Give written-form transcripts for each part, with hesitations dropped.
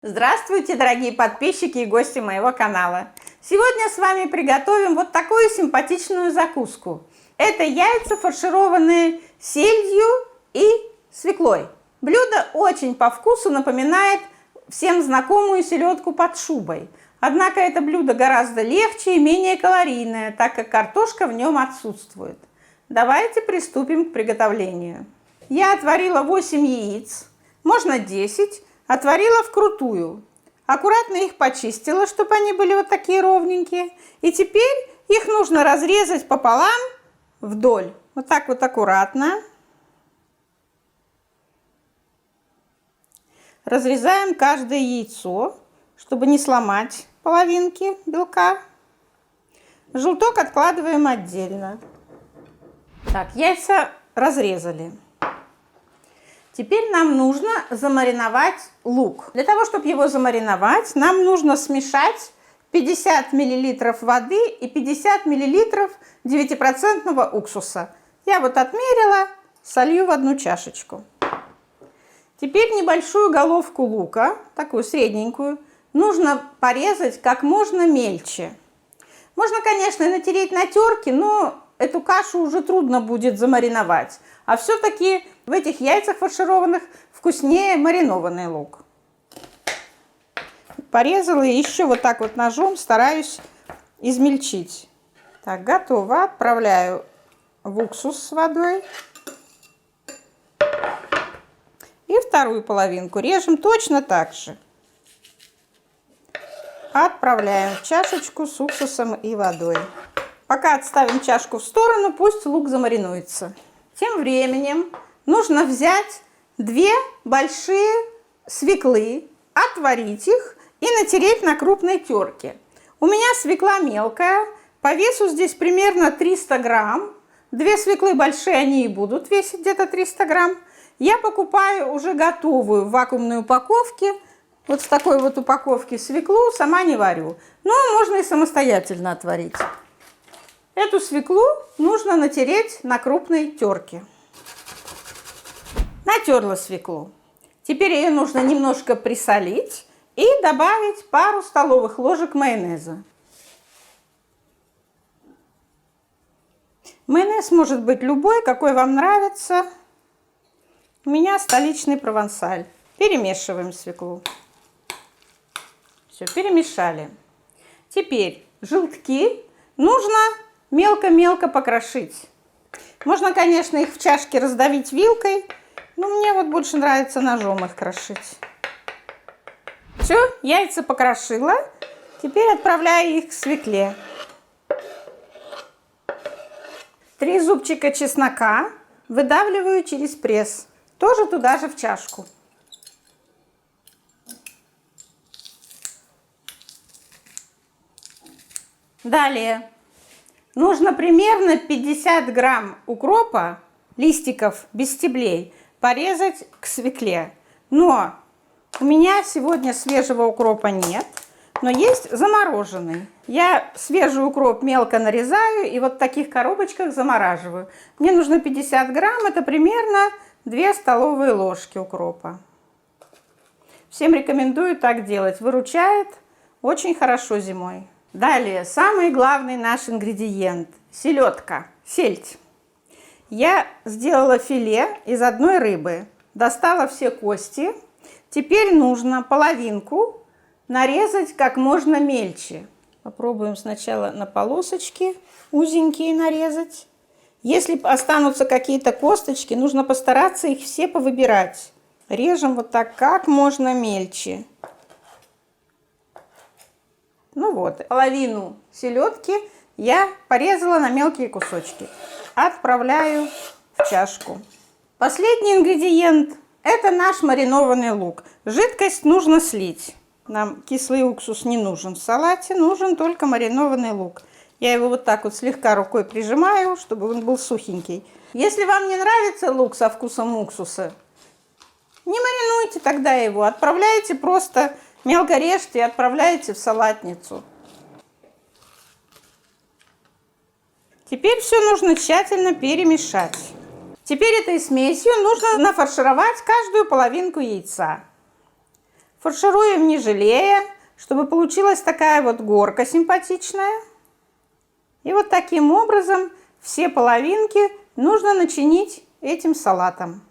Здравствуйте, дорогие подписчики и гости моего канала! Сегодня с вами приготовим вот такую симпатичную закуску. Это яйца, фаршированные сельдью и свеклой. Блюдо очень по вкусу напоминает всем знакомую селедку под шубой. Однако это блюдо гораздо легче и менее калорийное, так как картошка в нем отсутствует. Давайте приступим к приготовлению. Я отварила 8 яиц, можно 10. Отварила вкрутую. Аккуратно их почистила, чтобы они были вот такие ровненькие. И теперь их нужно разрезать пополам вдоль. Вот так вот аккуратно. Разрезаем каждое яйцо, чтобы не сломать половинки белка. Желток откладываем отдельно. Так, яйца разрезали. Теперь нам нужно замариновать лук. Для того, чтобы его замариновать, нам нужно смешать 50 мл воды и 50 мл 9% уксуса. Я вот отмерила, солью в одну чашечку. Теперь небольшую головку лука, такую средненькую, нужно порезать как можно мельче. Можно, конечно, и натереть на терке, но эту кашу уже трудно будет замариновать. А все-таки в этих яйцах фаршированных вкуснее маринованный лук. Порезала и еще вот так вот ножом стараюсь измельчить. Так, готово. Отправляю в уксус с водой. И вторую половинку режем точно так же. Отправляем в чашечку с уксусом и водой. Пока отставим чашку в сторону, пусть лук замаринуется. Тем временем нужно взять 2 большие свеклы, отварить их и натереть на крупной терке. У меня свекла мелкая, по весу здесь примерно 300 грамм. 2 свеклы большие, они и будут весить где-то 300 грамм. Я покупаю уже готовую в вакуумной упаковке. Вот в такой вот упаковке свеклу сама не варю. Но можно и самостоятельно отварить. Эту свеклу нужно натереть на крупной терке. Натерла свеклу. Теперь ее нужно немножко присолить и добавить пару столовых ложек майонеза. Майонез может быть любой, какой вам нравится. У меня столичный провансаль. Перемешиваем свеклу. Все, перемешали. Теперь желтки нужно мелко-мелко покрошить. Можно, конечно, их в чашке раздавить вилкой, но мне вот больше нравится ножом их крошить. Все, яйца покрошила. Теперь отправляю их к свекле. 3 зубчика чеснока выдавливаю через пресс. Тоже туда же в чашку. Далее нужно примерно 50 грамм укропа, листиков без стеблей, порезать к свекле. Но у меня сегодня свежего укропа нет, но есть замороженный. Я свежий укроп мелко нарезаю и вот в таких коробочках замораживаю. Мне нужно 50 грамм, это примерно 2 столовые ложки укропа. Всем рекомендую так делать, выручает очень хорошо зимой. Далее, самый главный наш ингредиент – селедка, сельдь. Я сделала филе из одной рыбы, достала все кости. Теперь нужно половинку нарезать как можно мельче. Попробуем сначала на полосочки узенькие нарезать. Если останутся какие-то косточки, нужно постараться их все повыбирать. Режем вот так как можно мельче. Ну вот, половину селедки я порезала на мелкие кусочки. Отправляю в чашку. Последний ингредиент – это наш маринованный лук. Жидкость нужно слить. Нам кислый уксус не нужен в салате, нужен только маринованный лук. Я его вот так вот слегка рукой прижимаю, чтобы он был сухенький. Если вам не нравится лук со вкусом уксуса, не маринуйте тогда его, отправляйте просто... Мелко режьте и отправляете в салатницу. Теперь все нужно тщательно перемешать. Теперь этой смесью нужно нафаршировать каждую половинку яйца. Фаршируем не жалея, чтобы получилась такая вот горка симпатичная. И вот таким образом все половинки нужно начинить этим салатом.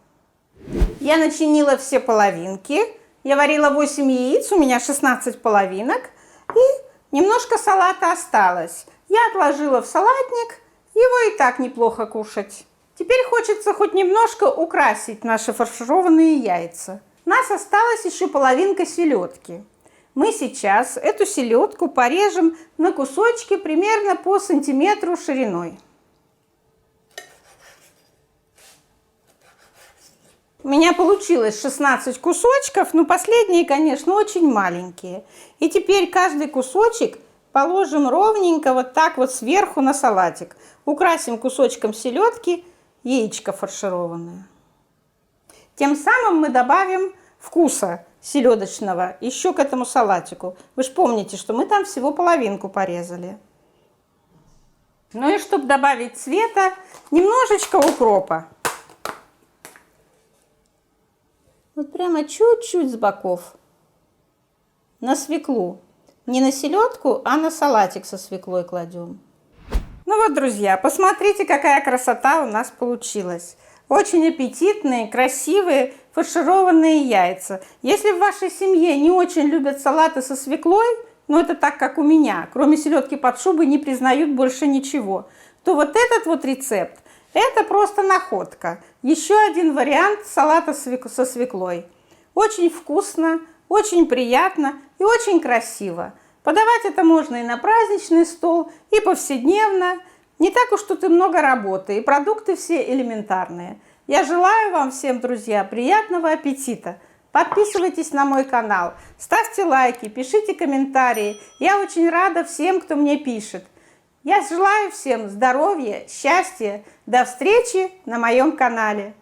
Я начинила все половинки. Я варила 8 яиц, у меня 16 половинок. И немножко салата осталось. Я отложила в салатник, его и так неплохо кушать. Теперь хочется хоть немножко украсить наши фаршированные яйца. У нас осталась еще половинка селедки. Мы сейчас эту селедку порежем на кусочки примерно по сантиметру шириной. У меня получилось 16 кусочков, но последние, конечно, очень маленькие. И теперь каждый кусочек положим ровненько вот так вот сверху на салатик. Украсим кусочком селедки яичко фаршированное. Тем самым мы добавим вкуса селедочного еще к этому салатику. Вы же помните, что мы там всего половинку порезали. Ну и чтобы добавить цвета, немножечко укропа. Вот прямо чуть-чуть с боков. На свеклу. Не на селедку, а на салатик со свеклой кладем. Ну вот, друзья, посмотрите, какая красота у нас получилась. Очень аппетитные, красивые, фаршированные яйца. Если в вашей семье не очень любят салаты со свеклой, но это так, как у меня, кроме селедки под шубой не признают больше ничего, то вот этот вот рецепт, это просто находка. Еще один вариант салата со свеклой. Очень вкусно, очень приятно и очень красиво. Подавать это можно и на праздничный стол, и повседневно. Не так уж тут и много работы, и продукты все элементарные. Я желаю вам всем, друзья, приятного аппетита. Подписывайтесь на мой канал, ставьте лайки, пишите комментарии. Я очень рада всем, кто мне пишет. Я желаю всем здоровья, счастья. До встречи на моем канале.